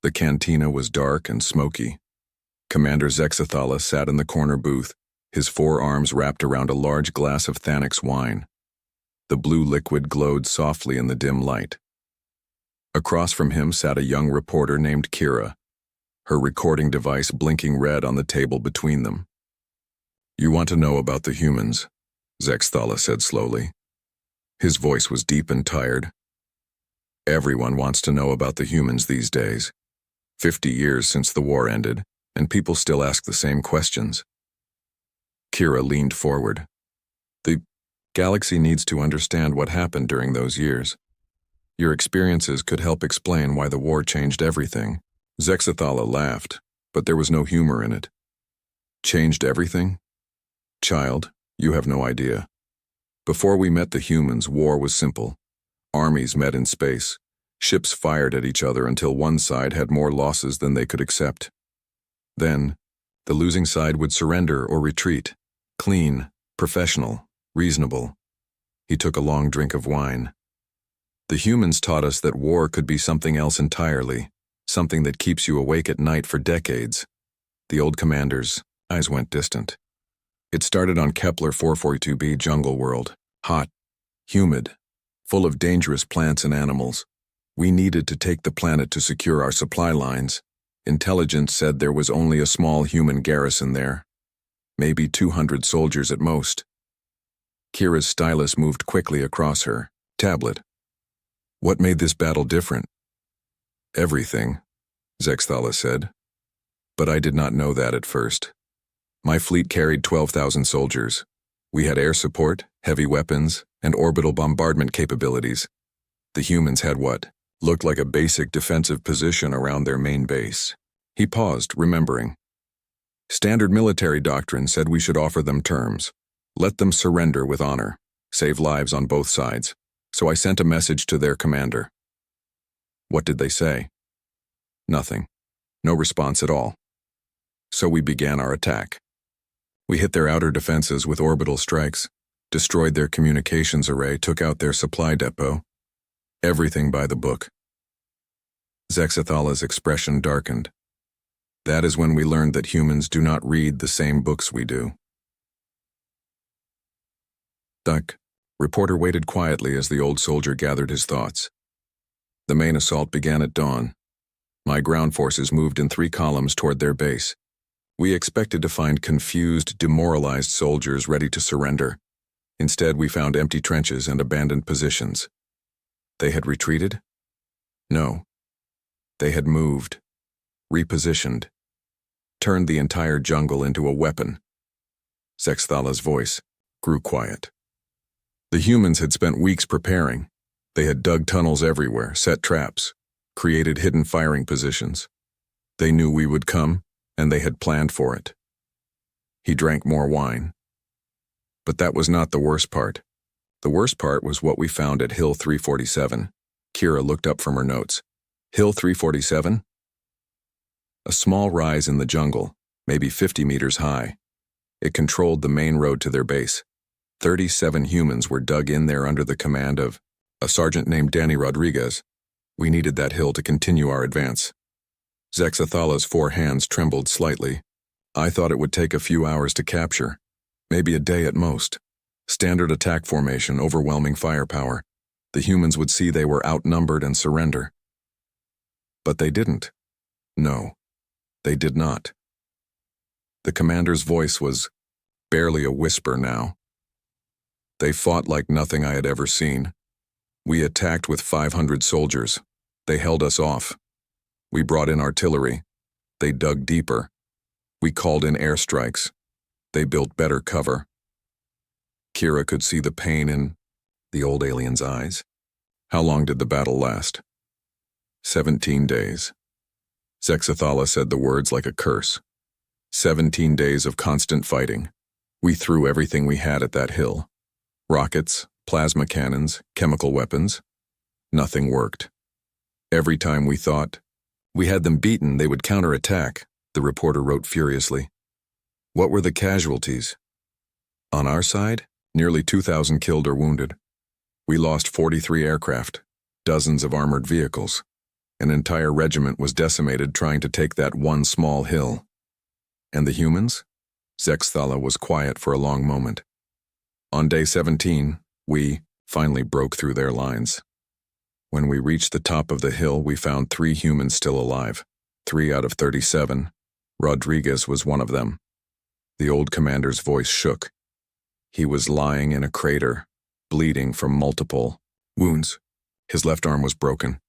The cantina was dark and smoky. Commander Zexathala sat in the corner booth, his forearms wrapped around a large glass of Thanix wine. The blue liquid glowed softly in the dim light. Across from him sat a young reporter named Kira, her recording device blinking red on the table between them. "You want to know about the humans," Zexathala said slowly. His voice was deep and tired. "Everyone wants to know about the humans these days. 50 years since the war ended, and people still ask the same questions." Kira leaned forward. "The galaxy needs to understand what happened during those years. Your experiences could help explain why the war changed everything." Zexathala laughed, but there was no humor in it. "Changed everything? Child, you have no idea. Before we met the humans, war was simple. Armies met in space. Ships fired at each other until one side had more losses than they could accept. Then, the losing side would surrender or retreat. Clean, professional, reasonable." He took a long drink of wine. "The humans taught us that war could be something else entirely, something that keeps you awake at night for decades." The old commander's eyes went distant. "It started on Kepler 442b jungle world, hot, humid, full of dangerous plants and animals. We needed to take the planet to secure our supply lines. Intelligence said there was only a small human garrison there, maybe 200 soldiers at most." Kira's stylus moved quickly across her tablet. "What made this battle different?" "Everything," Zexathala said. "But I did not know that at first. My fleet carried 12,000 soldiers. We had air support, heavy weapons, and orbital bombardment capabilities. The humans had what looked like a basic defensive position around their main base." He paused, remembering. "Standard military doctrine said we should offer them terms. Let them surrender with honor, save lives on both sides. So I sent a message to their commander." "What did they say?" "Nothing. No response at all. So we began our attack. We hit their outer defenses with orbital strikes, destroyed their communications array, took out their supply depot. Everything by the book." Zexathala's expression darkened. "That is when we learned that humans do not read the same books we do." "Duck." Reporter waited quietly as the old soldier gathered his thoughts. "The main assault began at dawn. My ground forces moved in 3 columns toward their base. We expected to find confused, demoralized soldiers ready to surrender. Instead, we found empty trenches and abandoned positions." "They had retreated?" "No. They had moved, repositioned, turned the entire jungle into a weapon." Zexathala's voice grew quiet. "The humans had spent weeks preparing. They had dug tunnels everywhere, set traps, created hidden firing positions. They knew we would come, and they had planned for it." He drank more wine. "But that was not the worst part. The worst part was what we found at Hill 347. Kira looked up from her notes. "Hill 347? A small rise in the jungle, maybe 50 meters high. It controlled the main road to their base. 37 humans were dug in there under the command of a sergeant named Danny Rodriguez. We needed that hill to continue our advance." Zexathala's 4 hands trembled slightly. "I thought it would take a few hours to capture, maybe a day at most. Standard attack formation, overwhelming firepower. The humans would see they were outnumbered and surrender. But they didn't. No, they did not." The commander's voice was barely a whisper now. "They fought like nothing I had ever seen. We attacked with 500 soldiers. They held us off. We brought in artillery. They dug deeper. We called in airstrikes. They built better cover." Kira could see the pain in the old alien's eyes. "How long did the battle last?" 17 days. Zexathala said the words like a curse. 17 days of constant fighting. We threw everything we had at that hill. Rockets, plasma cannons, chemical weapons. Nothing worked. Every time we thought we had them beaten, they would counterattack," the reporter wrote furiously. "What were the casualties?" "On our side, nearly 2,000 killed or wounded. We lost 43 aircraft, dozens of armored vehicles, An entire regiment was decimated trying to take that one small hill. And the humans? Zexthala was quiet for a long moment. On day 17, we finally broke through their lines. When we reached the top of the hill, we found 3 humans still alive. 3 out of 37. Rodriguez was one of them. The old commander's voice shook. He was lying in a crater, bleeding from multiple wounds. His left arm was broken.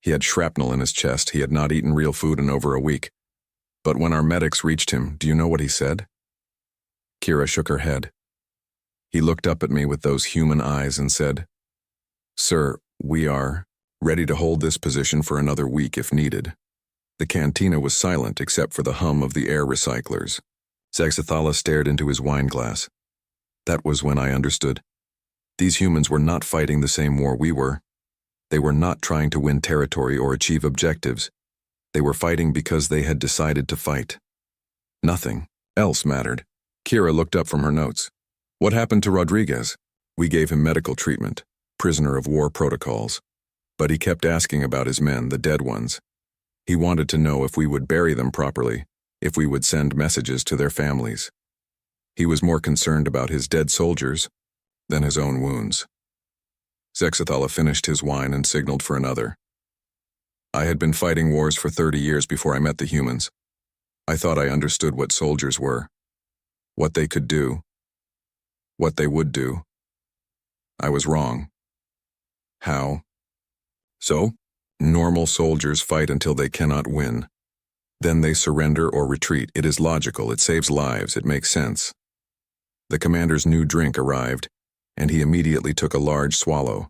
He had shrapnel in his chest. He had not eaten real food in over a week. But when our medics reached him, do you know what he said? Kira shook her head. He looked up at me with those human eyes and said, "Sir, we are ready to hold this position for another week if needed." The cantina was silent except for the hum of the air recyclers. Zexthala stared into his wine glass. That was when I understood. These humans were not fighting the same war we were. They were not trying to win territory or achieve objectives. They were fighting because they had decided to fight. Nothing else mattered. Kira looked up from her notes. What happened to Rodriguez? We gave him medical treatment, prisoner of war protocols. But he kept asking about his men, the dead ones. He wanted to know if we would bury them properly, if we would send messages to their families. He was more concerned about his dead soldiers than his own wounds. Zexthala finished his wine and signaled for another. I had been fighting wars for 30 years before I met the humans. I thought I understood what soldiers were, what they could do, what they would do. I was wrong. How? So, normal soldiers fight until they cannot win. Then they surrender or retreat. It is logical, it saves lives, it makes sense. The commander's new drink arrived, and he immediately took a large swallow.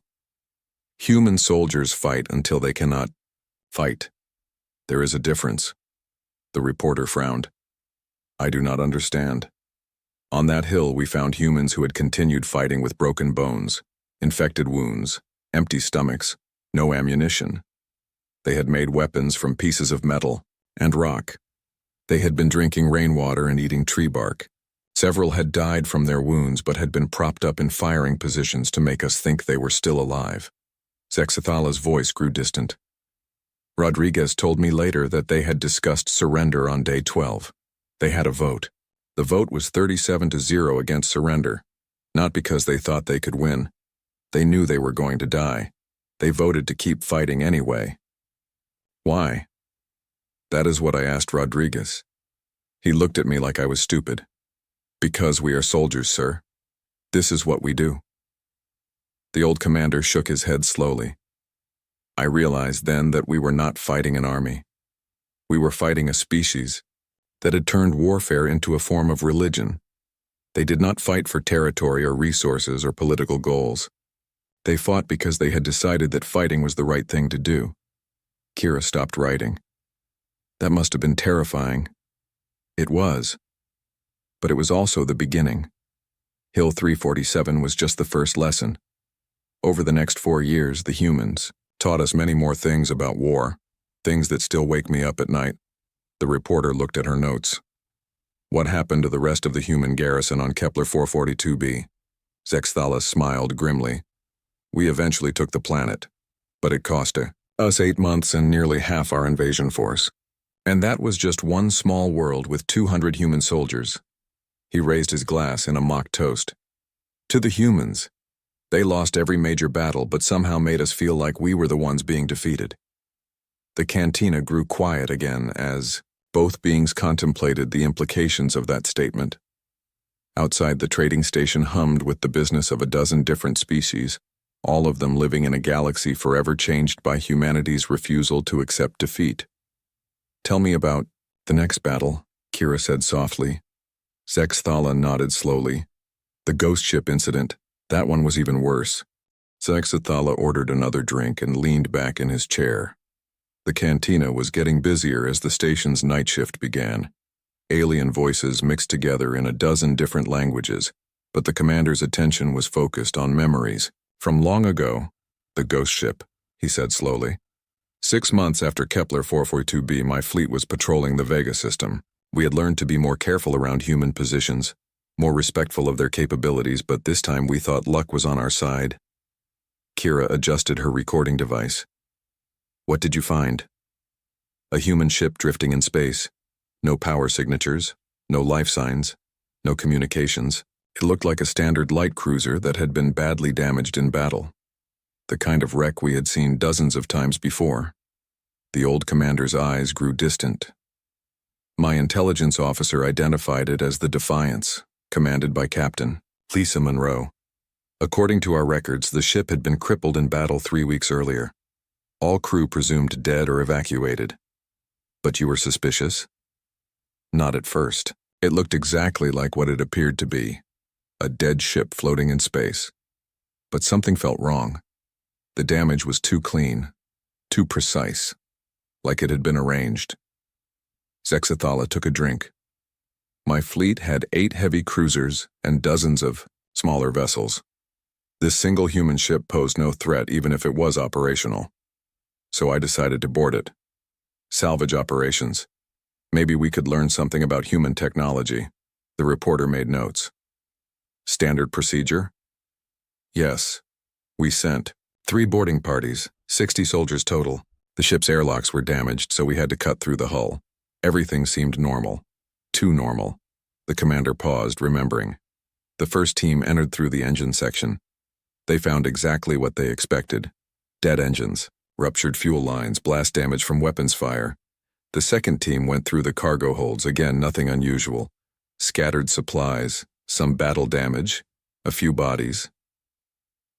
Human soldiers fight until they cannot fight. There is a difference. The reporter frowned. I do not understand. On that hill we found humans who had continued fighting with broken bones, infected wounds, empty stomachs, no ammunition. They had made weapons from pieces of metal and rock. They had been drinking rainwater and eating tree bark. Several had died from their wounds but had been propped up in firing positions to make us think they were still alive. Zexthala's voice grew distant. Rodriguez told me later that they had discussed surrender on day 12. They had a vote. The vote was 37-0 against surrender, not because they thought they could win. They knew they were going to die. They voted to keep fighting anyway. Why? That is what I asked Rodriguez. He looked at me like I was stupid. Because we are soldiers, sir. This is what we do. The old commander shook his head slowly. I realized then that we were not fighting an army. We were fighting a species that had turned warfare into a form of religion. They did not fight for territory or resources or political goals. They fought because they had decided that fighting was the right thing to do. Kira stopped writing. That must have been terrifying. It was. But it was also the beginning. Hill 347 was just the first lesson. Over the next 4 years, the humans taught us many more things about war, things that still wake me up at night. The reporter looked at her notes. What happened to the rest of the human garrison on Kepler 442b? Zexthala smiled grimly. We eventually took the planet, but it cost us 8 months and nearly half our invasion force. And that was just one small world with 200 human soldiers. He raised his glass in a mock toast. To the humans. They lost every major battle but somehow made us feel like we were the ones being defeated. The cantina grew quiet again as both beings contemplated the implications of that statement. Outside, the trading station hummed with the business of a dozen different species, all of them living in a galaxy forever changed by humanity's refusal to accept defeat. Tell me about the next battle, Kira said softly. Zexthala nodded slowly. The ghost ship incident, that one was even worse. Zexthala ordered another drink and leaned back in his chair. The cantina was getting busier as the station's night shift began. Alien voices mixed together in a dozen different languages, but the commander's attention was focused on memories. From long ago, the ghost ship, he said slowly. 6 months after Kepler 442b, my fleet was patrolling the Vega system. We had learned to be more careful around human positions, more respectful of their capabilities, but this time we thought luck was on our side. Kira adjusted her recording device. What did you find? A human ship drifting in space. No power signatures, no life signs, no communications. It looked like a standard light cruiser that had been badly damaged in battle. The kind of wreck we had seen dozens of times before. The old commander's eyes grew distant. My intelligence officer identified it as the Defiance, commanded by Captain Lisa Monroe. According to our records, the ship had been crippled in battle 3 weeks earlier. All crew presumed dead or evacuated. But you were suspicious? Not at first. It looked exactly like what it appeared to be, a dead ship floating in space. But something felt wrong. The damage was too clean, too precise, like it had been arranged. Zexathala took a drink. My fleet had 8 heavy cruisers and dozens of smaller vessels. This single human ship posed no threat even if it was operational. So I decided to board it. Salvage operations. Maybe we could learn something about human technology. The reporter made notes. Standard procedure? Yes. We sent 3 boarding parties, 60 soldiers total. The ship's airlocks were damaged, so we had to cut through the hull. Everything seemed normal. Too normal. The commander paused, remembering. The first team entered through the engine section. They found exactly what they expected. Dead engines, ruptured fuel lines, blast damage from weapons fire. The second team went through the cargo holds, again nothing unusual. Scattered supplies, some battle damage, a few bodies.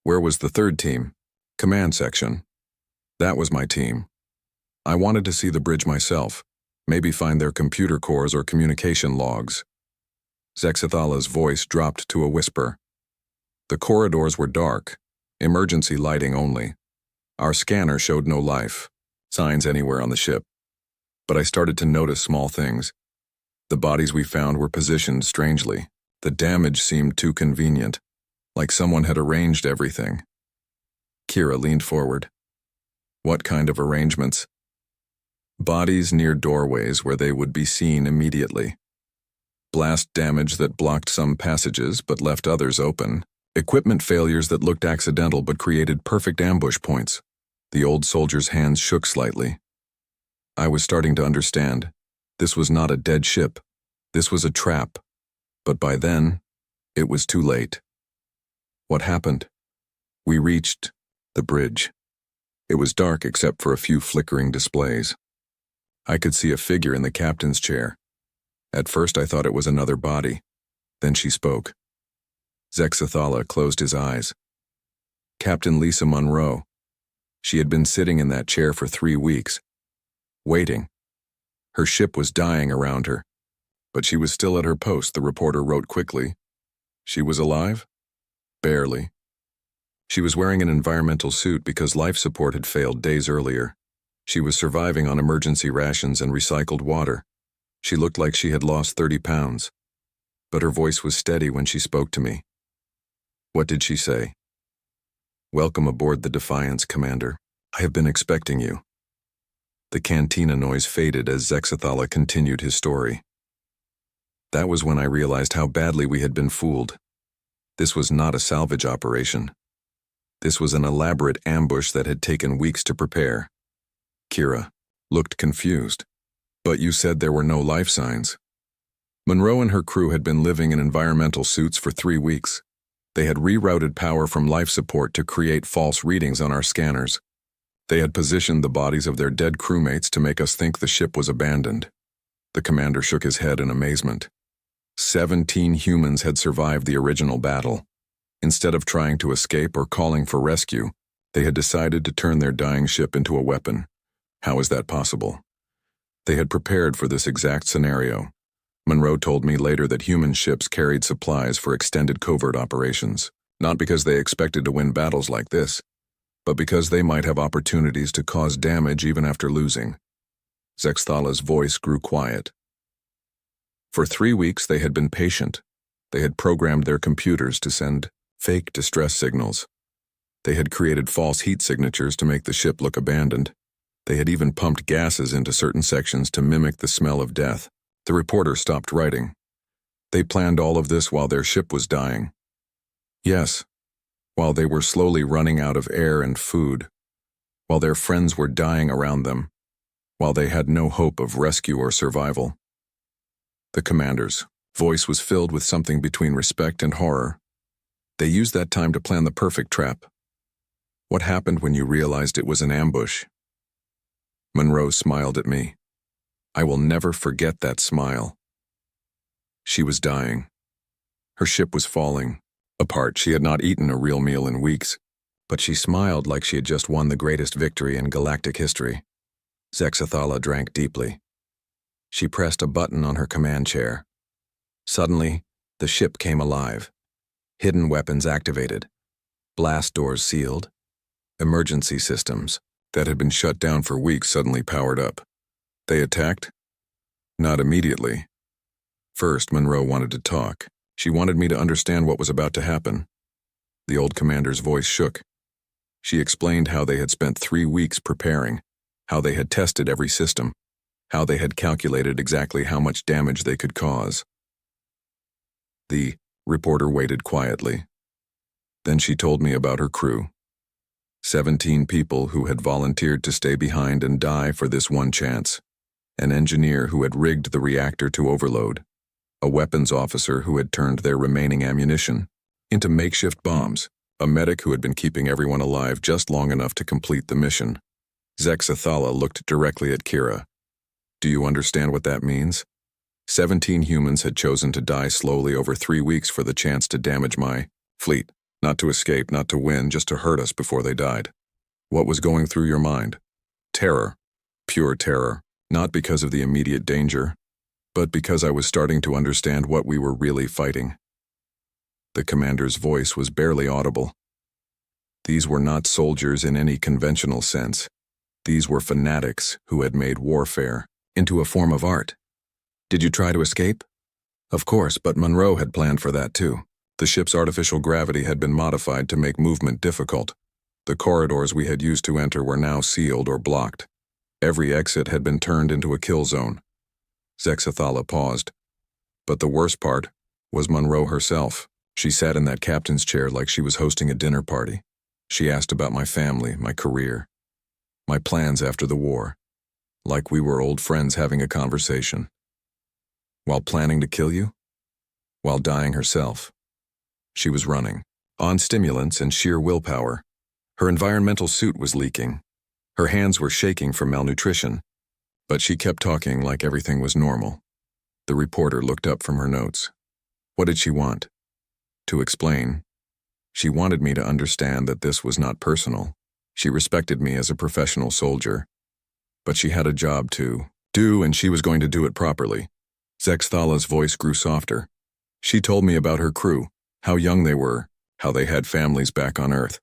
Where was the third team? Command section. That was my team. I wanted to see the bridge myself, maybe find their computer cores or communication logs. Zexathala's voice dropped to a whisper. The corridors were dark, emergency lighting only. Our scanner showed no life, signs anywhere on the ship. But I started to notice small things. The bodies we found were positioned strangely. The damage seemed too convenient, like someone had arranged everything. Kira leaned forward. What kind of arrangements? Bodies near doorways where they would be seen immediately. Blast damage that blocked some passages but left others open. Equipment failures that looked accidental but created perfect ambush points. The old soldier's hands shook slightly. I was starting to understand. This was not a dead ship. This was a trap. But by then, it was too late. What happened? We reached the bridge. It was dark except for a few flickering displays. I could see a figure in the captain's chair. At first I thought it was another body. Then she spoke. Zexathala closed his eyes. Captain Lisa Monroe. She had been sitting in that chair for 3 weeks, waiting. Her ship was dying around her, but she was still at her post, the reporter wrote quickly. She was alive? Barely. She was wearing an environmental suit because life support had failed days earlier. She was surviving on emergency rations and recycled water. She looked like she had lost 30 pounds, but her voice was steady when she spoke to me. What did she say? Welcome aboard the Defiance, Commander. I have been expecting you. The cantina noise faded as Zexathala continued his story. That was when I realized how badly we had been fooled. This was not a salvage operation. This was an elaborate ambush that had taken weeks to prepare. Kira looked confused. But you said there were no life signs. Monroe and her crew had been living in environmental suits for 3 weeks. They had rerouted power from life support to create false readings on our scanners. They had positioned the bodies of their dead crewmates to make us think the ship was abandoned. The commander shook his head in amazement. 17 humans had survived the original battle. Instead of trying to escape or calling for rescue, they had decided to turn their dying ship into a weapon. How is that possible? They had prepared for this exact scenario. Monroe told me later that human ships carried supplies for extended covert operations, not because they expected to win battles like this, but because they might have opportunities to cause damage even after losing. Zexathala's voice grew quiet. For 3 weeks they had been patient. They had programmed their computers to send fake distress signals. They had created false heat signatures to make the ship look abandoned. They had even pumped gases into certain sections to mimic the smell of death. The reporter stopped writing. They planned all of this while their ship was dying. Yes, while they were slowly running out of air and food. while their friends were dying around them, while they had no hope of rescue or survival. The commander's voice was filled with something between respect and horror. They used that time to plan the perfect trap. What happened when you realized it was an ambush? Monroe smiled at me. I will never forget that smile. She was dying. Her ship was falling apart. She had not eaten a real meal in weeks, but she smiled like she had just won the greatest victory in galactic history. Zexathala drank deeply. She pressed a button on her command chair. Suddenly, the ship came alive. Hidden weapons activated. Blast doors sealed. Emergency systems that had been shut down for weeks suddenly powered up. They attacked? Not immediately. First, Monroe wanted to talk. She wanted me to understand what was about to happen. The old commander's voice shook. She explained how they had spent 3 weeks preparing, how they had tested every system, how they had calculated exactly how much damage they could cause. The reporter waited quietly. Then she told me about her crew. 17 people who had volunteered to stay behind and die for this one chance. An engineer who had rigged the reactor to overload. A weapons officer who had turned their remaining ammunition into makeshift bombs. A medic who had been keeping everyone alive just long enough to complete the mission. Zexathala looked directly at Kira. Do you understand what that means? 17 humans had chosen to die slowly over 3 weeks for the chance to damage my fleet. Not to escape, not to win, just to hurt us before they died. What was going through your mind? Terror. Pure terror. Not because of the immediate danger, but because I was starting to understand what we were really fighting. The commander's voice was barely audible. These were not soldiers in any conventional sense. These were fanatics who had made warfare into a form of art. Did you try to escape? Of course, but Monroe had planned for that too. The ship's artificial gravity had been modified to make movement difficult. The corridors we had used to enter were now sealed or blocked. Every exit had been turned into a kill zone. Zexathala paused. But the worst part was Monroe herself. She sat in that captain's chair like she was hosting a dinner party. She asked about my family, my career, my plans after the war, like we were old friends having a conversation. While planning to kill you? While dying herself. She was running, on stimulants and sheer willpower. Her environmental suit was leaking. Her hands were shaking from malnutrition, but she kept talking like everything was normal. The reporter looked up from her notes. What did she want? To explain. She wanted me to understand that this was not personal. She respected me as a professional soldier, but she had a job to do, and she was going to do it properly. Zexathala's voice grew softer. She told me about her crew, how young they were, how they had families back on Earth,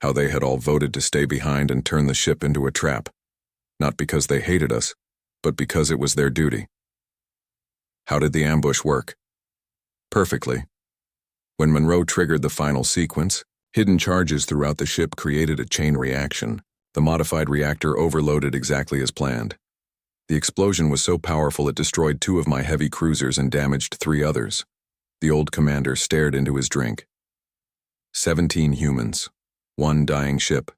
how they had all voted to stay behind and turn the ship into a trap, not because they hated us, but because it was their duty. How did the ambush work? Perfectly. When Monroe triggered the final sequence, hidden charges throughout the ship created a chain reaction. The modified reactor overloaded exactly as planned. The explosion was so powerful it destroyed 2 of my heavy cruisers and damaged 3 others. The old commander stared into his drink. 17 humans. 1 dying ship.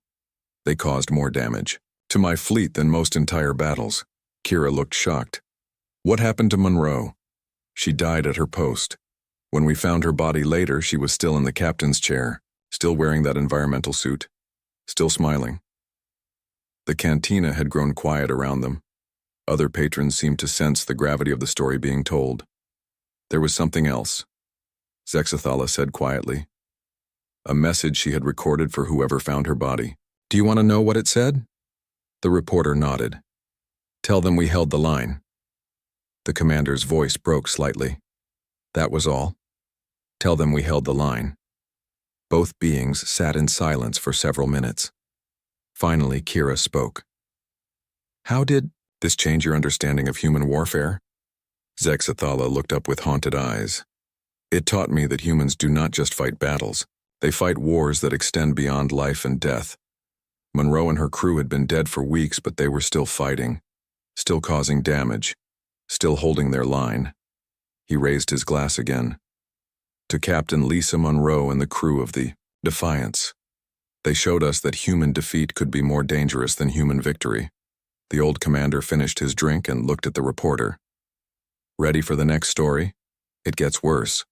They caused more damage to my fleet than most entire battles. Kira looked shocked. What happened to Monroe? She died at her post. When we found her body later, she was still in the captain's chair, still wearing that environmental suit, still smiling. The cantina had grown quiet around them. Other patrons seemed to sense the gravity of the story being told. There was something else, Zexathala said quietly. A message she had recorded for whoever found her body. Do you want to know what it said? The reporter nodded. Tell them we held the line. The commander's voice broke slightly. That was all. Tell them we held the line. Both beings sat in silence for several minutes. Finally, Kira spoke. How did this change your understanding of human warfare? Zexathala looked up with haunted eyes. It taught me that humans do not just fight battles. They fight wars that extend beyond life and death. Monroe and her crew had been dead for weeks, but they were still fighting, still causing damage, still holding their line. He raised his glass again. To Captain Lisa Monroe and the crew of the Defiance. They showed us that human defeat could be more dangerous than human victory. The old commander finished his drink and looked at the reporter. Ready for the next story? It gets worse.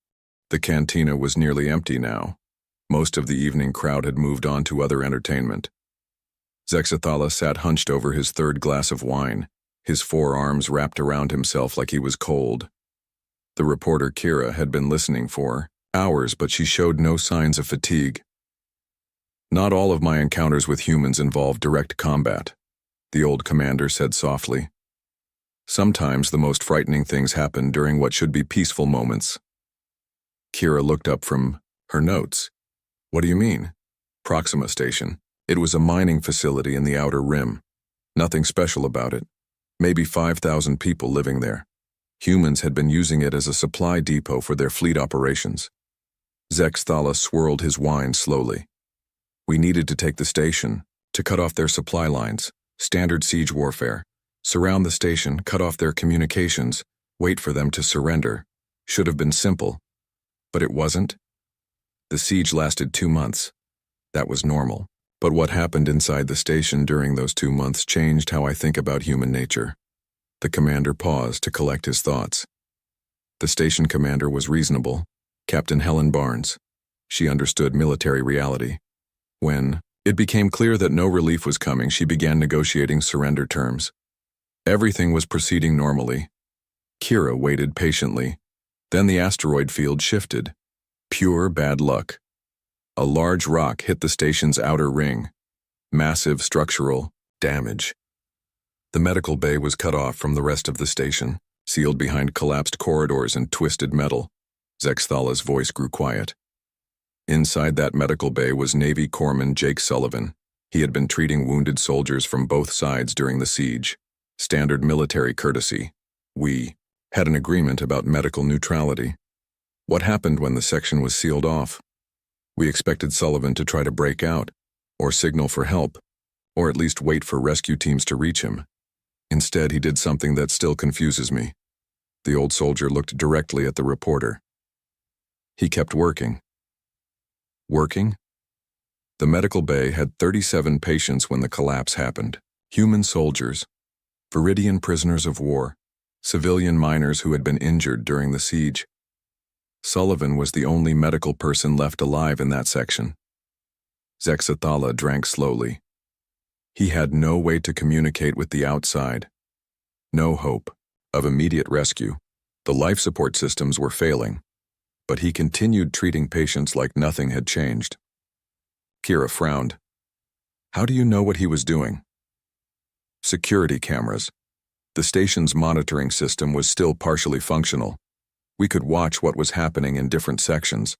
The cantina was nearly empty now. Most of the evening crowd had moved on to other entertainment. Zexathala sat hunched over his third glass of wine, his forearms wrapped around himself like he was cold. The reporter Kira had been listening for hours, but she showed no signs of fatigue. Not all of my encounters with humans involved direct combat, the old commander said softly. Sometimes the most frightening things happen during what should be peaceful moments. Kira looked up from her notes. What do you mean? Proxima Station. It was a mining facility in the outer rim. Nothing special about it. Maybe 5,000 people living there. Humans had been using it as a supply depot for their fleet operations. Zexathala swirled his wine slowly. We needed to take the station, to cut off their supply lines, standard siege warfare, surround the station, cut off their communications, wait for them to surrender. Should have been simple. But it wasn't. The siege lasted 2 months. That was normal. But what happened inside the station during those 2 months changed how I think about human nature. The commander paused to collect his thoughts. The station commander was reasonable, Captain Helen Barnes. She understood military reality. When it became clear that no relief was coming, she began negotiating surrender terms. Everything was proceeding normally. Kira waited patiently. Then the asteroid field shifted. Pure bad luck. A large rock hit the station's outer ring. Massive structural damage. The medical bay was cut off from the rest of the station, sealed behind collapsed corridors and twisted metal. Zexathala's voice grew quiet. Inside that medical bay was Navy Corpsman Jake Sullivan. He had been treating wounded soldiers from both sides during the siege. Standard military courtesy. We had an agreement about medical neutrality. What happened when the section was sealed off? We expected Sullivan to try to break out, or signal for help, or at least wait for rescue teams to reach him. Instead, he did something that still confuses me. The old soldier looked directly at the reporter. He kept working. Working? The medical bay had 37 patients when the collapse happened. Human soldiers, Viridian prisoners of war, civilian miners who had been injured during the siege. Sullivan was the only medical person left alive in that section. Zexathala drank slowly. He had no way to communicate with the outside. No hope of immediate rescue. The life support systems were failing, but he continued treating patients like nothing had changed. Kira frowned. How do you know what he was doing? Security cameras. The station's monitoring system was still partially functional. We could watch what was happening in different sections.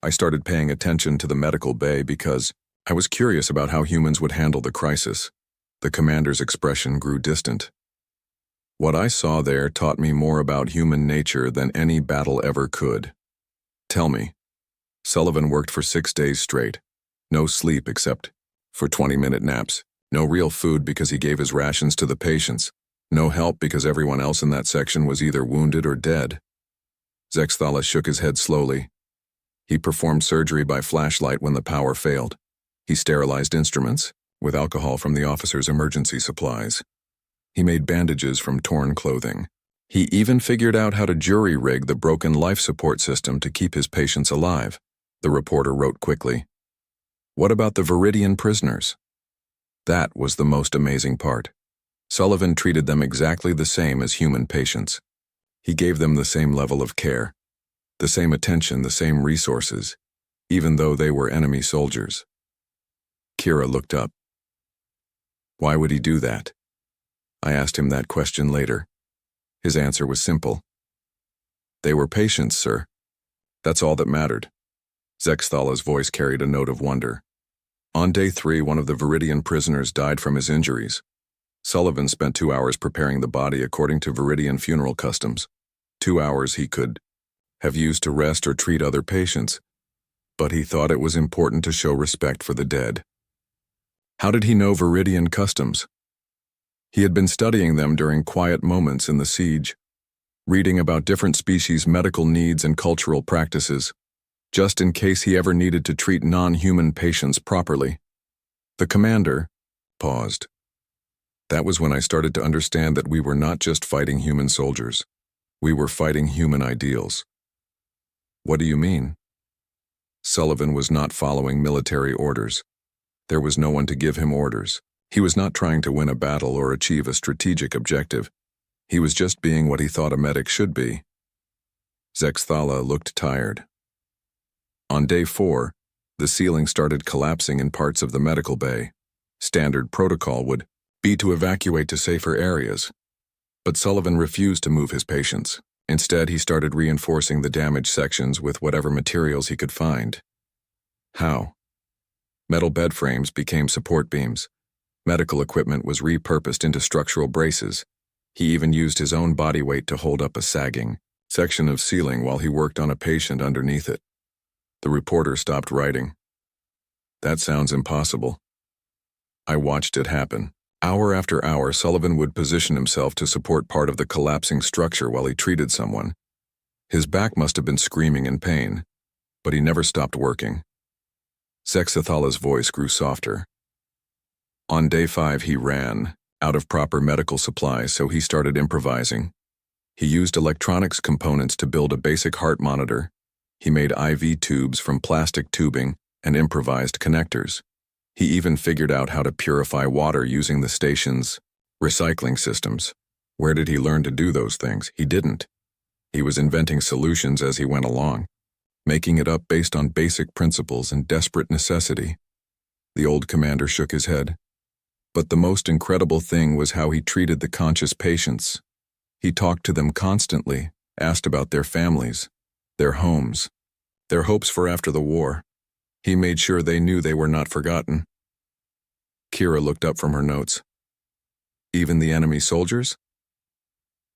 I started paying attention to the medical bay because I was curious about how humans would handle the crisis. The commander's expression grew distant. What I saw there taught me more about human nature than any battle ever could. Tell me. Sullivan worked for 6 days straight. No sleep except for 20-minute naps. No real food because he gave his rations to the patients. No help because everyone else in that section was either wounded or dead. Zexathala shook his head slowly. He performed surgery by flashlight when the power failed. He sterilized instruments with alcohol from the officer's emergency supplies. He made bandages from torn clothing. He even figured out how to jury-rig the broken life support system to keep his patients alive, the reporter wrote quickly. What about the Viridian prisoners? That was the most amazing part. Sullivan treated them exactly the same as human patients. He gave them the same level of care, the same attention, the same resources, even though they were enemy soldiers. Kira looked up. Why would he do that? I asked him that question later. His answer was simple. They were patients, sir. That's all that mattered. Zexathala's voice carried a note of wonder. On day 3, one of the Viridian prisoners died from his injuries. Sullivan spent 2 hours preparing the body according to Viridian funeral customs. 2 hours he could have used to rest or treat other patients, but he thought it was important to show respect for the dead. How did he know Viridian customs? He had been studying them during quiet moments in the siege, reading about different species' medical needs and cultural practices. just in case he ever needed to treat non-human patients properly. The commander paused. That was when I started to understand that we were not just fighting human soldiers. We were fighting human ideals. What do you mean? Sullivan was not following military orders. There was no one to give him orders. He was not trying to win a battle or achieve a strategic objective. He was just being what he thought a medic should be. Zexthala looked tired. On day 4, the ceiling started collapsing in parts of the medical bay. Standard protocol would be to evacuate to safer areas. But Sullivan refused to move his patients. Instead, he started reinforcing the damaged sections with whatever materials he could find. How? Metal bed frames became support beams. Medical equipment was repurposed into structural braces. He even used his own body weight to hold up a sagging section of ceiling while he worked on a patient underneath it. The reporter stopped writing. That sounds impossible. I watched it happen. Hour after hour, Sullivan would position himself to support part of the collapsing structure while he treated someone. His back must have been screaming in pain, but he never stopped working. Zexathala's voice grew softer. On day 5, he ran out of proper medical supplies, so he started improvising. He used electronics components to build a basic heart monitor. He made IV tubes from plastic tubing and improvised connectors. He even figured out how to purify water using the station's recycling systems. Where did he learn to do those things? He didn't. He was inventing solutions as he went along, making it up based on basic principles and desperate necessity. The old commander shook his head. But the most incredible thing was how he treated the conscious patients. He talked to them constantly, asked about their families, their homes, their hopes for after the war. He made sure they knew they were not forgotten. Kira looked up from her notes. Even the enemy soldiers?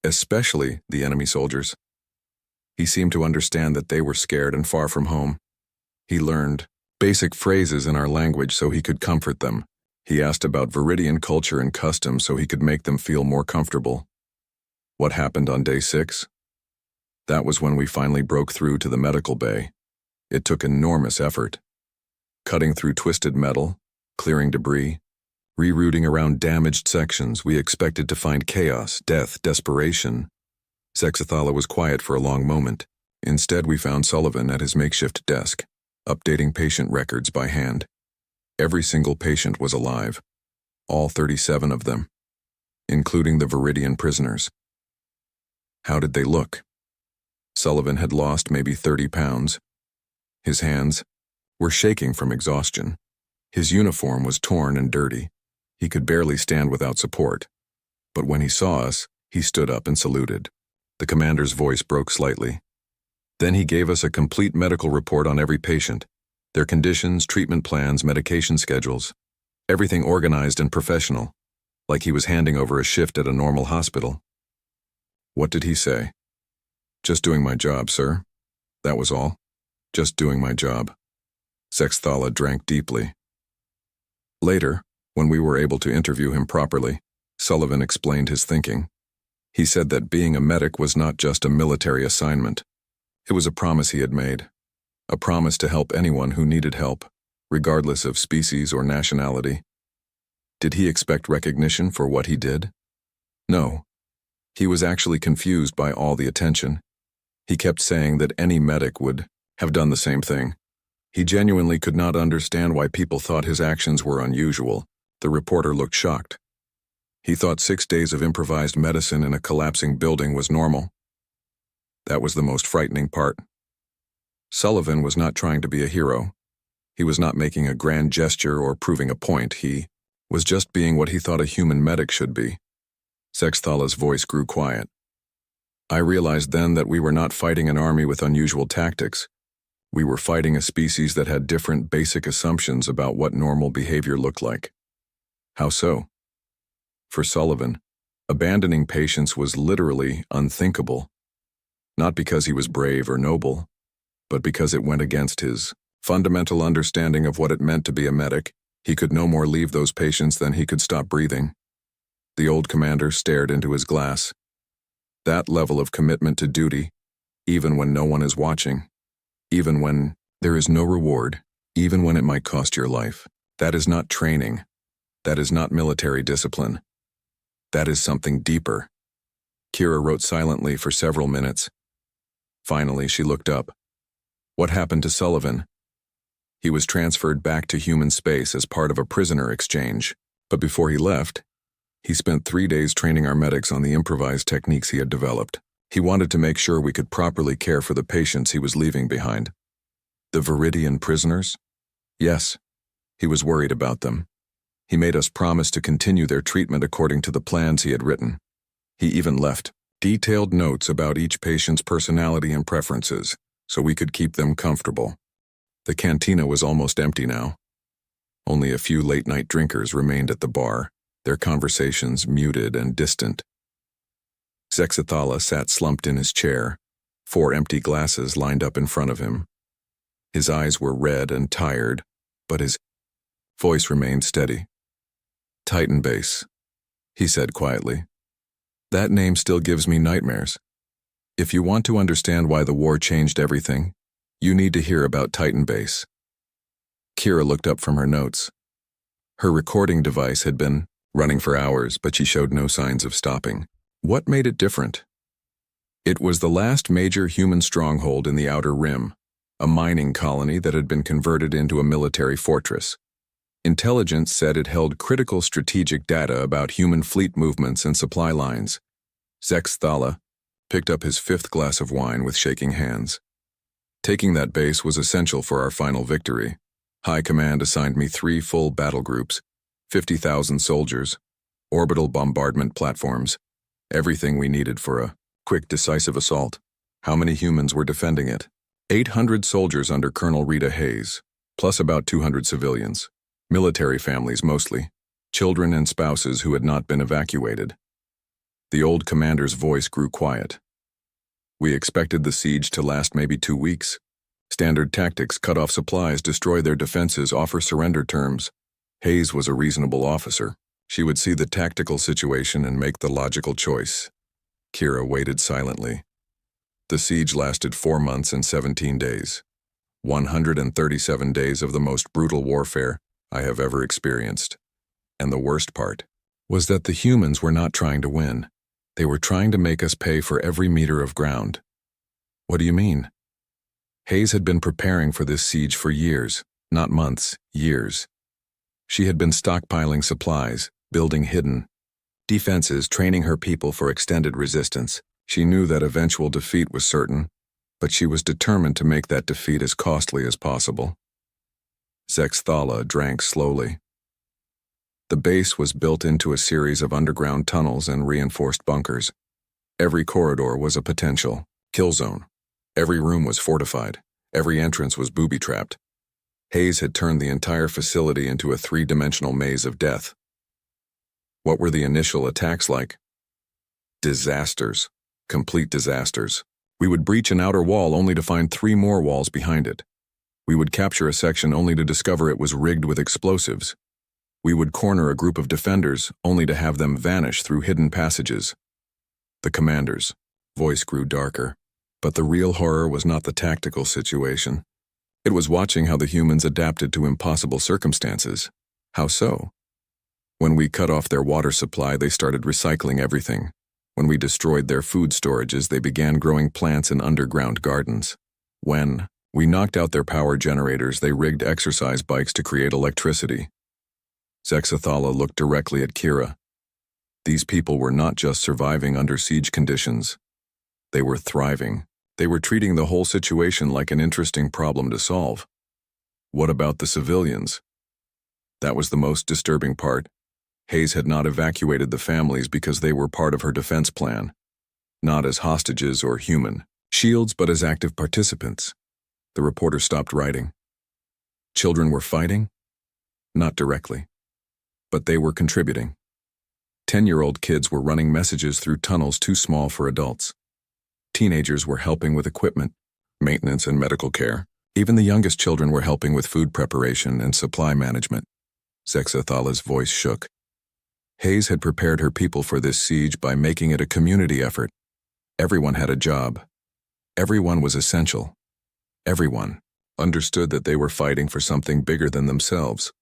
Especially the enemy soldiers. He seemed to understand that they were scared and far from home. He learned basic phrases in our language so he could comfort them. He asked about Viridian culture and customs so he could make them feel more comfortable. What happened on day 6? That was when we finally broke through to the medical bay. It took enormous effort. Cutting through twisted metal, clearing debris, rerouting around damaged sections, we expected to find chaos, death, desperation. Zexathala was quiet for a long moment. Instead, we found Sullivan at his makeshift desk, updating patient records by hand. Every single patient was alive, all 37 of them, including the Viridian prisoners. How did they look? Sullivan had lost maybe 30 pounds. His hands were shaking from exhaustion. His uniform was torn and dirty. He could barely stand without support. But when he saw us, he stood up and saluted. The commander's voice broke slightly. Then he gave us a complete medical report on every patient, their conditions, treatment plans, medication schedules, everything organized and professional, like he was handing over a shift at a normal hospital. What did he say? Just doing my job, sir. That was all. Just doing my job. Zexthala drank deeply. Later, when we were able to interview him properly, Sullivan explained his thinking. He said that being a medic was not just a military assignment. It was a promise he had made. A promise to help anyone who needed help, regardless of species or nationality. Did he expect recognition for what he did? No. He was actually confused by all the attention. He kept saying that any medic would have done the same thing. He genuinely could not understand why people thought his actions were unusual. The reporter looked shocked. He thought 6 days of improvised medicine in a collapsing building was normal. That was the most frightening part. Sullivan was not trying to be a hero. He was not making a grand gesture or proving a point. He was just being what he thought a human medic should be. Zexthala's voice grew quiet. I realized then that we were not fighting an army with unusual tactics. We were fighting a species that had different basic assumptions about what normal behavior looked like. How so? For Sullivan, abandoning patients was literally unthinkable. Not because he was brave or noble, but because it went against his fundamental understanding of what it meant to be a medic. He could no more leave those patients than he could stop breathing. The old commander stared into his glass. That level of commitment to duty, even when no one is watching, even when There is no reward, even when it might cost your life. That is not training. That is not military discipline. That is something deeper. Kira wrote silently for several minutes. Finally, she looked up. What happened to Sullivan? He was transferred back to human space as part of a prisoner exchange. But before he left, he spent 3 days training our medics on the improvised techniques he had developed. He wanted to make sure we could properly care for the patients he was leaving behind. The Viridian prisoners? Yes, he was worried about them. He made us promise to continue their treatment according to the plans he had written. He even left detailed notes about each patient's personality and preferences, so we could keep them comfortable. The cantina was almost empty now. Only a few late-night drinkers remained at the bar, their conversations muted and distant. Zexathala sat slumped in his chair, 4 empty glasses lined up in front of him. His eyes were red and tired, but his voice remained steady. Titan Base, he said quietly. That name still gives me nightmares. If you want to understand why the war changed everything, you need to hear about Titan Base. Kira looked up from her notes. Her recording device had been running for hours, but she showed no signs of stopping. What made it different? It was the last major human stronghold in the Outer Rim, a mining colony that had been converted into a military fortress. Intelligence said it held critical strategic data about human fleet movements and supply lines. Zexathala picked up his 5th glass of wine with shaking hands. Taking that base was essential for our final victory. High Command assigned me 3 full battle groups, 50,000 soldiers, orbital bombardment platforms, everything we needed for a quick, decisive assault. How many humans were defending it? 800 soldiers under Colonel Rita Hayes, plus about 200 civilians. Military families mostly, children and spouses who had not been evacuated. The old commander's voice grew quiet. We expected the siege to last maybe 2 weeks. Standard tactics: cut off supplies, destroy their defenses, offer surrender terms. Hayes was a reasonable officer. She would see the tactical situation and make the logical choice. Kira waited silently. The siege lasted 4 months and 17 days. 137 days of the most brutal warfare I have ever experienced. And the worst part was that the humans were not trying to win. They were trying to make us pay for every meter of ground. What do you mean? Hayes had been preparing for this siege for years, not months, years. She had been stockpiling supplies, building hidden defenses, training her people for extended resistance. She knew that eventual defeat was certain, but she was determined to make that defeat as costly as possible. Zexathala drank slowly. The base was built into a series of underground tunnels and reinforced bunkers. Every corridor was a potential kill zone. Every room was fortified. Every entrance was booby-trapped. Hayes had turned the entire facility into a 3-dimensional maze of death. What were the initial attacks like? Disasters. Complete disasters. We would breach an outer wall only to find 3 more walls behind it. We would capture a section only to discover it was rigged with explosives. We would corner a group of defenders only to have them vanish through hidden passages. The commander's voice grew darker, but the real horror was not the tactical situation. It was watching how the humans adapted to impossible circumstances. How so? When we cut off their water supply, they started recycling everything. When we destroyed their food storages, they began growing plants in underground gardens. When we knocked out their power generators, they rigged exercise bikes to create electricity. Zexathala looked directly at Kira. These people were not just surviving under siege conditions. They were thriving. They were treating the whole situation like an interesting problem to solve. What about the civilians? That was the most disturbing part. Hayes had not evacuated the families because they were part of her defense plan. Not as hostages or human shields, but as active participants. The reporter stopped writing. Children were fighting? Not directly. But they were contributing. 10-year-old kids were running messages through tunnels too small for adults. Teenagers were helping with equipment, maintenance, and medical care. Even the youngest children were helping with food preparation and supply management. Zexathala's voice shook. Hayes had prepared her people for this siege by making it a community effort. Everyone had a job. Everyone was essential. Everyone. understood that they were fighting for something bigger than themselves.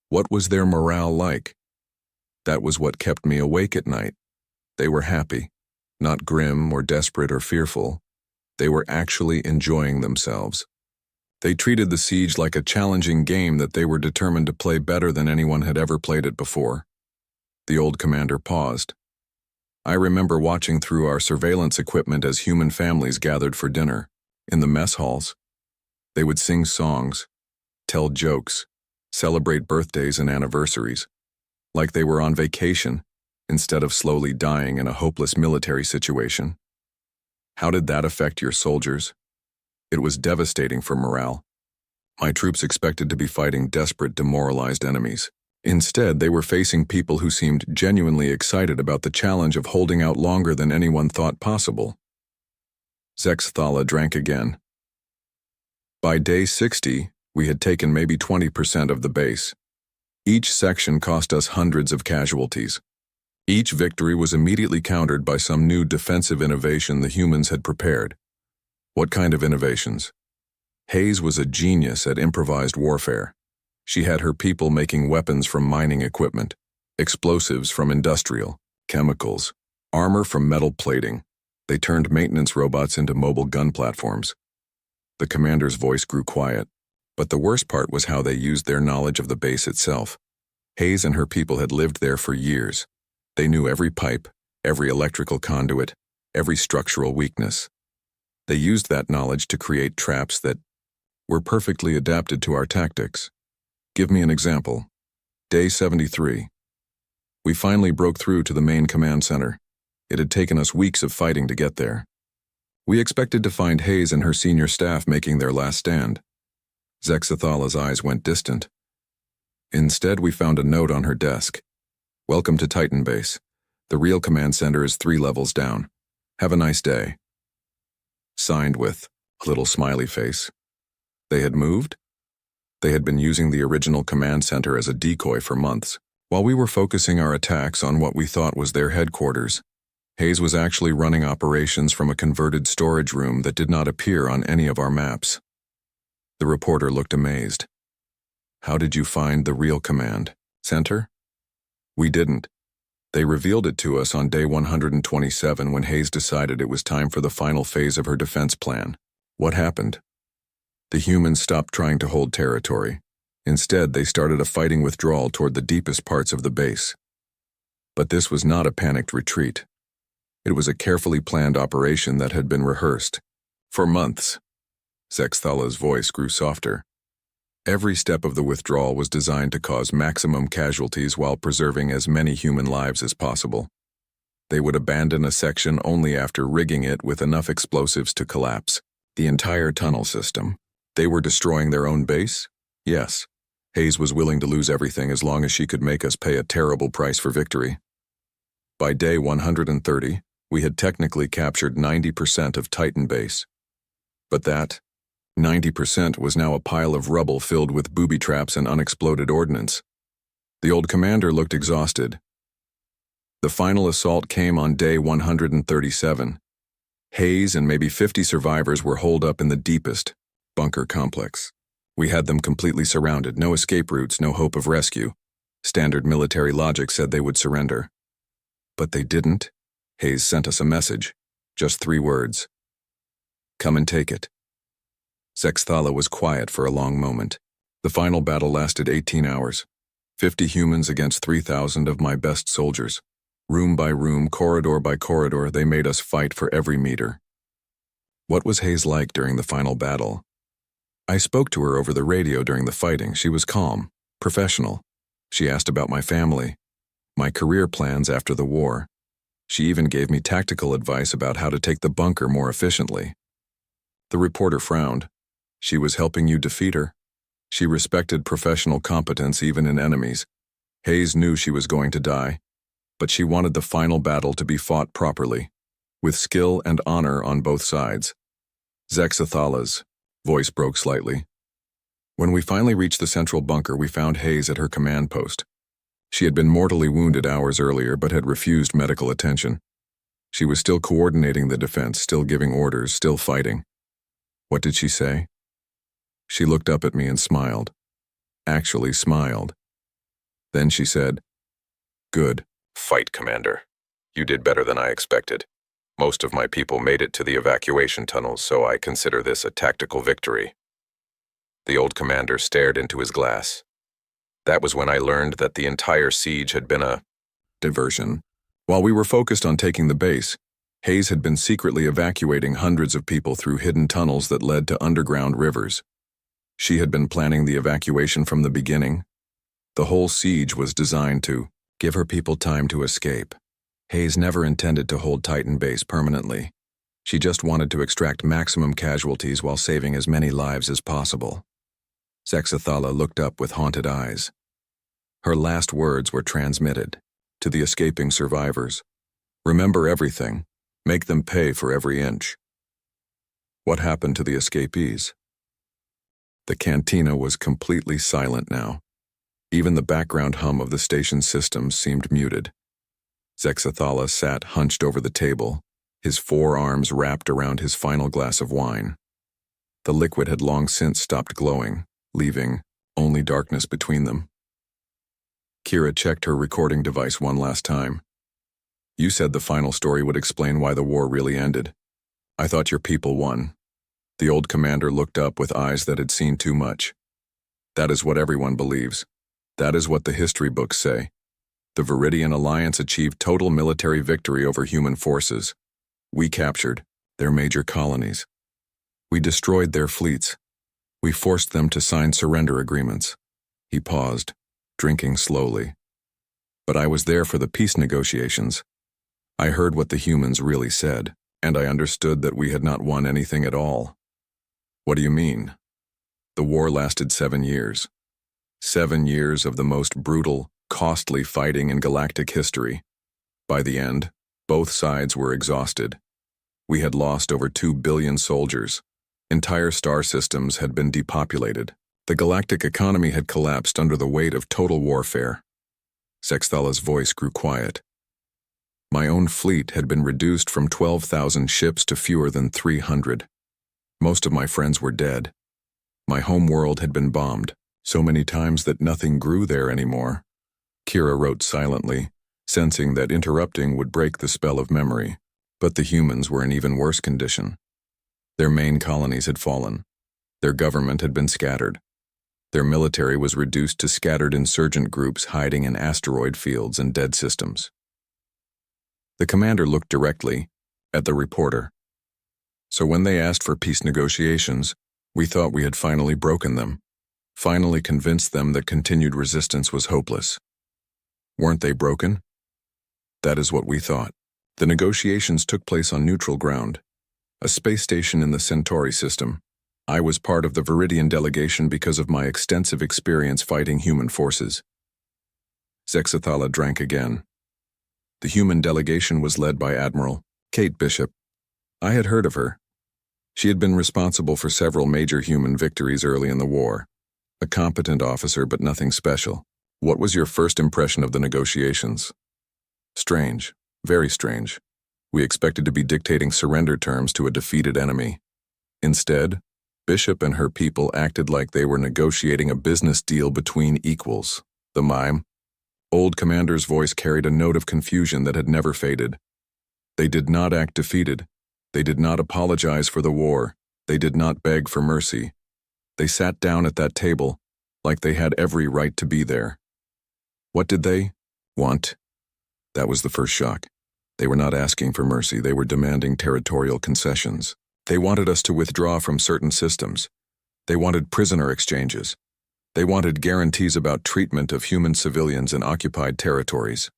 What was their morale like? That was what kept me awake at night. They were happy, not grim or desperate or fearful. They were actually enjoying themselves. They treated the siege like a challenging game that they were determined to play better than anyone had ever played it before. The old commander paused. I remember watching through our surveillance equipment as human families gathered for dinner. In the mess halls, they would sing songs, tell jokes, celebrate birthdays and anniversaries, like they were on vacation instead of slowly dying in a hopeless military situation. How did that affect your soldiers? It was devastating for morale. My troops expected to be fighting desperate, demoralized enemies. Instead, they were facing people who seemed genuinely excited about the challenge of holding out longer than anyone thought possible. Zexathala drank again. By day 60, we had taken maybe 20% of the base. Each section cost us hundreds of casualties. Each victory was immediately countered by some new defensive innovation the humans had prepared. What kind of innovations? Hayes was a genius at improvised warfare. She had her people making weapons from mining equipment, explosives from industrial, chemicals, armor from metal plating. They turned maintenance robots into mobile gun platforms. The commander's voice grew quiet, but the worst part was how they used their knowledge of the base itself. Hayes and her people had lived there for years. They knew every pipe, every electrical conduit, every structural weakness. They used that knowledge to create traps that were perfectly adapted to our tactics. Give me an example. Day 73. We finally broke through to the main command center. It had taken us weeks of fighting to get there. We expected to find Hayes and her senior staff making their last stand. Zexathala's eyes went distant. Instead, we found a note on her desk. Welcome to Titan Base. The real command center is 3 levels down. Have a nice day. Signed with a little smiley face. They had moved? They had been using the original command center as a decoy for months. While we were focusing our attacks on what we thought was their headquarters, Hayes was actually running operations from a converted storage room that did not appear on any of our maps. The reporter looked amazed. How did you find the real command center? We didn't. They revealed it to us on day 127 when Hayes decided it was time for the final phase of her defense plan. What happened? The humans stopped trying to hold territory. Instead, they started a fighting withdrawal toward the deepest parts of the base. But this was not a panicked retreat. It was a carefully planned operation that had been rehearsed. For months. Zexathala's voice grew softer. Every step of the withdrawal was designed to cause maximum casualties while preserving as many human lives as possible. They would abandon a section only after rigging it with enough explosives to collapse the entire tunnel system. They were destroying their own base? Yes. Hayes was willing to lose everything as long as she could make us pay a terrible price for victory. By day 130, we had technically captured 90% of Titan Base. But that 90% was now a pile of rubble filled with booby traps and unexploded ordnance. The old commander looked exhausted. The final assault came on day 137. Hayes and maybe 50 survivors were holed up in the deepest bunker complex. We had them completely surrounded, no escape routes, no hope of rescue. Standard military logic said they would surrender. But they didn't. Hayes sent us a message. Just 3 words. Come and take it. Zexathala was quiet for a long moment. The final battle lasted 18 hours. 50 humans against 3,000 of my best soldiers. Room by room, corridor by corridor, they made us fight for every meter. What was Hayes like during the final battle? I spoke to her over the radio during the fighting. She was calm, professional. She asked about my family, my career plans after the war. She even gave me tactical advice about how to take the bunker more efficiently. The reporter frowned. She was helping you defeat her. She respected professional competence even in enemies. Hayes knew she was going to die, but she wanted the final battle to be fought properly, with skill and honor on both sides. Zexathala's voice broke slightly. When we finally reached the central bunker, we found Hayes at her command post. She had been mortally wounded hours earlier but had refused medical attention. She was still coordinating the defense, still giving orders, still fighting. What did she say? She looked up at me and smiled. Actually smiled. Then she said, "Good fight, Commander. You did better than I expected. Most of my people made it to the evacuation tunnels, so I consider this a tactical victory." The old commander stared into his glass. That was when I learned that the entire siege had been a diversion. While we were focused on taking the base, Hayes had been secretly evacuating hundreds of people through hidden tunnels that led to underground rivers. She had been planning the evacuation from the beginning. The whole siege was designed to give her people time to escape. Hayes never intended to hold Titan Base permanently. She just wanted to extract maximum casualties while saving as many lives as possible. Zexathala looked up with haunted eyes. Her last words were transmitted to the escaping survivors. Remember everything. Make them pay for every inch. What happened to the escapees? The cantina was completely silent now. Even the background hum of the station's systems seemed muted. Zexathala sat hunched over the table, his forearms wrapped around his final glass of wine. The liquid had long since stopped glowing, leaving only darkness between them. Kira checked her recording device one last time. "You said the final story would explain why the war really ended. I thought your people won." The old commander looked up with eyes that had seen too much. "That is what everyone believes. That is what the history books say. The Viridian Alliance achieved total military victory over human forces. We captured their major colonies. We destroyed their fleets. We forced them to sign surrender agreements." He paused, drinking slowly. "But I was there for the peace negotiations. I heard what the humans really said, and I understood that we had not won anything at all." "What do you mean?" "The war lasted 7 years. 7 years of the most brutal, costly fighting in galactic history. By the end, both sides were exhausted. We had lost over 2 billion soldiers. Entire star systems had been depopulated. The galactic economy had collapsed under the weight of total warfare." Zexthala's voice grew quiet. "My own fleet had been reduced from 12,000 ships to fewer than 300. Most of my friends were dead. My home world had been bombed so many times that nothing grew there anymore." Kira wrote silently, sensing that interrupting would break the spell of memory. But the humans were in even worse condition. Their main colonies had fallen. Their government had been scattered. Their military was reduced to scattered insurgent groups hiding in asteroid fields and dead systems. The commander looked directly at the reporter. "So when they asked for peace negotiations, we thought we had finally broken them, finally convinced them that continued resistance was hopeless. Weren't they broken?" "That is what we thought. The negotiations took place on neutral ground, a space station in the Centauri system. I was part of the Viridian delegation because of my extensive experience fighting human forces." Zexathala drank again. "The human delegation was led by Admiral Kate Bishop. I had heard of her. She had been responsible for several major human victories early in the war. A competent officer, but nothing special." "What was your first impression of the negotiations?" "Strange, very strange. We expected to be dictating surrender terms to a defeated enemy. Instead, Bishop and her people acted like they were negotiating a business deal between equals." The mime. Old commander's voice carried a note of confusion that had never faded. "They did not act defeated. They did not apologize for the war. They did not beg for mercy. They sat down at that table like they had every right to be there." "What did they want?" That was the first shock. They were not asking for mercy, they were demanding territorial concessions. They wanted us to withdraw from certain systems. They wanted prisoner exchanges. They wanted guarantees about treatment of human civilians in occupied territories.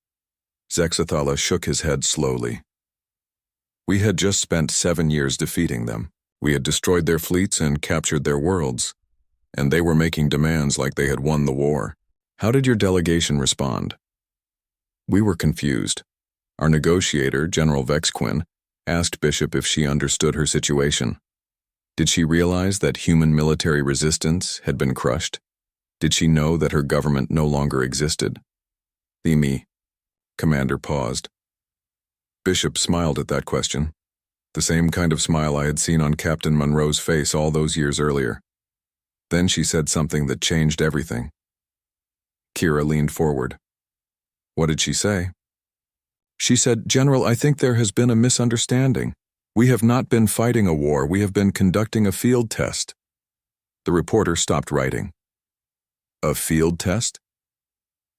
Zexathala shook his head slowly. "We had just spent 7 years defeating them. We had destroyed their fleets and captured their worlds. And they were making demands like they had won the war. How did your delegation respond?" "We were confused. Our negotiator, General Vexquin, asked Bishop if she understood her situation. Did she realize that human military resistance had been crushed? Did she know that her government no longer existed?" "The Commander paused. Bishop smiled at that question. The same kind of smile I had seen on Captain Monroe's face all those years earlier. Then she said something that changed everything. Kira leaned forward. What did she say? She said, "General, I think there has been a misunderstanding. We have not been fighting a war, we have been conducting a field test." The reporter stopped writing. A field test?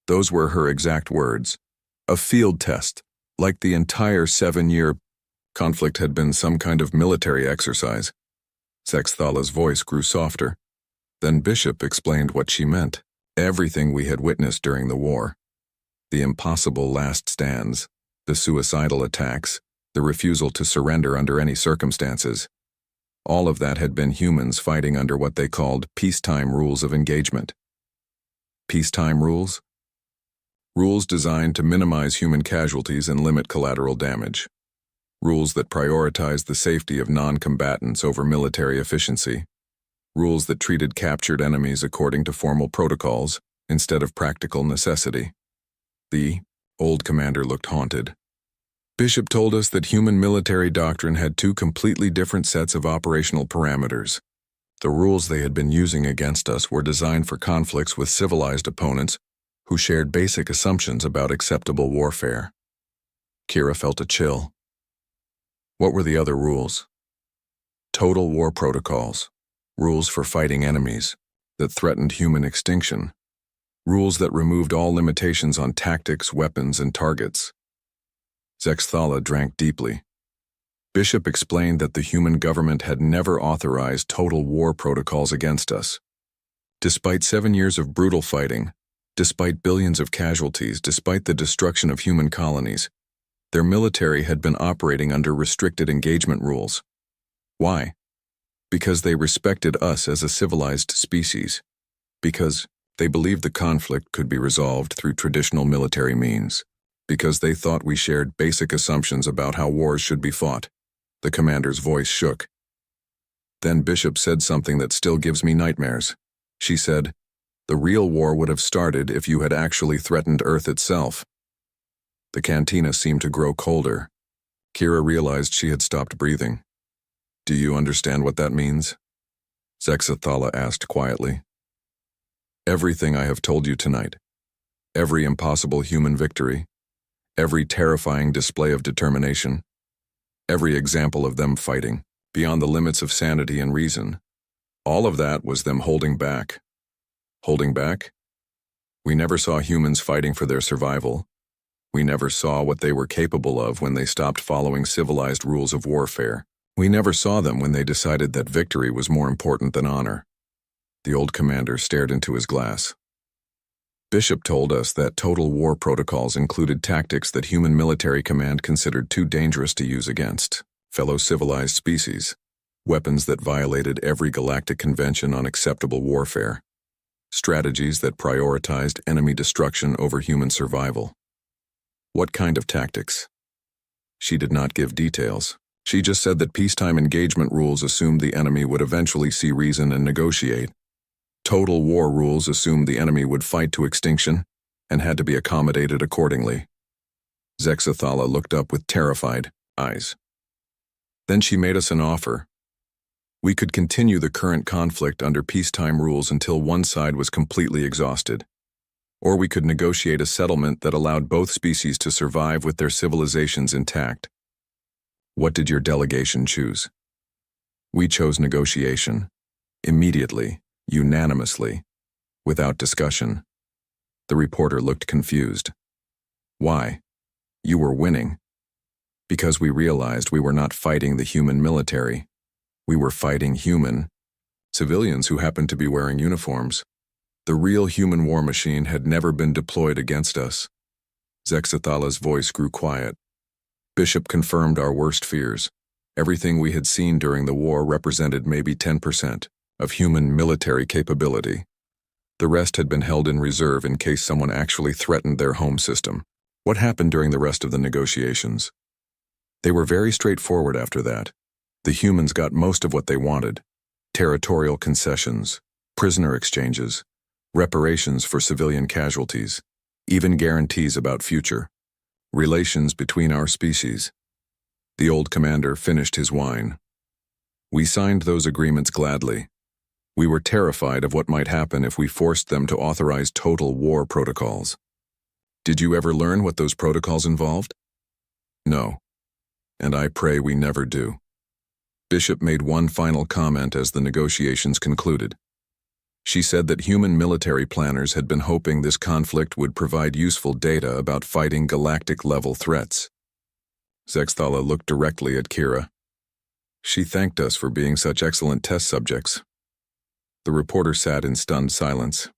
Those were her exact words. A field test, like the entire 7-year conflict had been some kind of military exercise. Zexthala's voice grew softer. Then Bishop explained what she meant. Everything we had witnessed during the war. The impossible last stands, the suicidal attacks, the refusal to surrender under any circumstances. All of that had been humans fighting under what they called peacetime rules of engagement. Peacetime rules? Rules designed to minimize human casualties and limit collateral damage. Rules that prioritize the safety of non-combatants over military efficiency. Rules that treated captured enemies according to formal protocols instead of practical necessity. The old commander looked haunted. Bishop told us that human military doctrine had two completely different sets of operational parameters. The rules they had been using against us were designed for conflicts with civilized opponents who shared basic assumptions about acceptable warfare. Kira felt a chill. What were the other rules? Total war protocols. Rules for fighting enemies that threatened human extinction. Rules that removed all limitations on tactics, weapons, and targets. Zexthala drank deeply. Bishop explained that the human government had never authorized total war protocols against us. Despite 7 years of brutal fighting, despite billions of casualties, despite the destruction of human colonies, their military had been operating under restricted engagement rules. Why? Because they respected us as a civilized species. Because they believed the conflict could be resolved through traditional military means. Because they thought we shared basic assumptions about how wars should be fought. The commander's voice shook. Then Bishop said something that still gives me nightmares. She said, "The real war would have started if you had actually threatened Earth itself." The cantina seemed to grow colder. Kira realized she had stopped breathing. "Do you understand what that means?" Zexathala asked quietly. "Everything I have told you tonight. Every impossible human victory. Every terrifying display of determination. Every example of them fighting, beyond the limits of sanity and reason. All of that was them holding back. Holding back? We never saw humans fighting for their survival. We never saw what they were capable of when they stopped following civilized rules of warfare. We never saw them when they decided that victory was more important than honor." The old commander stared into his glass. "Bishop told us that total war protocols included tactics that human military command considered too dangerous to use against fellow civilized species, weapons that violated every galactic convention on acceptable warfare, strategies that prioritized enemy destruction over human survival." What kind of tactics? She did not give details. She just said that peacetime engagement rules assumed the enemy would eventually see reason and negotiate. Total war rules assumed the enemy would fight to extinction and had to be accommodated accordingly. Zexathala looked up with terrified eyes. Then she made us an offer. We could continue the current conflict under peacetime rules until one side was completely exhausted. Or we could negotiate a settlement that allowed both species to survive with their civilizations intact. What did your delegation choose? We chose negotiation. Immediately, unanimously, without discussion. The reporter looked confused. Why? You were winning. Because we realized we were not fighting the human military. We were fighting human civilians who happened to be wearing uniforms. The real human war machine had never been deployed against us. Zexathala's voice grew quiet. Bishop confirmed our worst fears. Everything we had seen during the war represented maybe 10% of human military capability. The rest had been held in reserve in case someone actually threatened their home system. What happened during the rest of the negotiations? They were very straightforward after that. The humans got most of what they wanted: territorial concessions, prisoner exchanges, reparations for civilian casualties, even guarantees about future relations between our species. The old commander finished his wine. We signed those agreements gladly. We were terrified of what might happen if we forced them to authorize total war protocols. Did you ever learn what those protocols involved? No. And I pray we never do. Bishop made one final comment as the negotiations concluded. She said that human military planners had been hoping this conflict would provide useful data about fighting galactic-level threats. Zexthala looked directly at Kira. She thanked us for being such excellent test subjects. The reporter sat in stunned silence.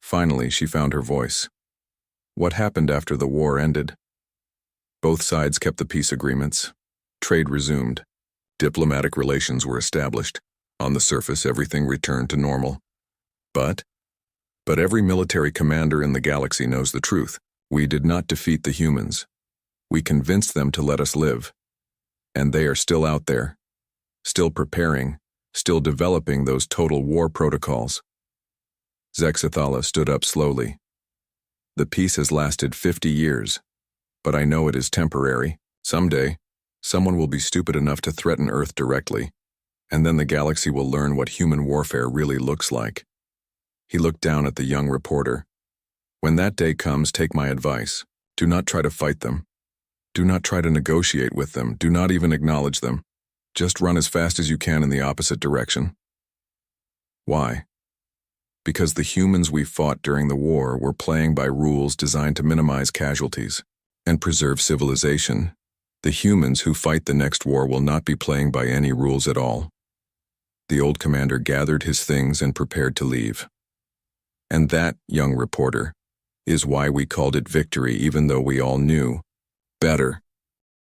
Finally, she found her voice. What happened after the war ended? Both sides kept the peace agreements. Trade resumed. Diplomatic relations were established. On the surface, everything returned to normal. But every military commander in the galaxy knows the truth. We did not defeat the humans. We convinced them to let us live. And they are still out there, still preparing, still developing those total war protocols. Zexathala stood up slowly. The peace has lasted 50 years, but I know it is temporary. Someday, someone will be stupid enough to threaten Earth directly, and then the galaxy will learn what human warfare really looks like. He looked down at the young reporter. When that day comes, take my advice. Do not try to fight them. Do not try to negotiate with them. Do not even acknowledge them. Just run as fast as you can in the opposite direction. Why? Because the humans we fought during the war were playing by rules designed to minimize casualties and preserve civilization. The humans who fight the next war will not be playing by any rules at all. The old commander gathered his things and prepared to leave. And that, young reporter, is why we called it victory, even though we all knew better.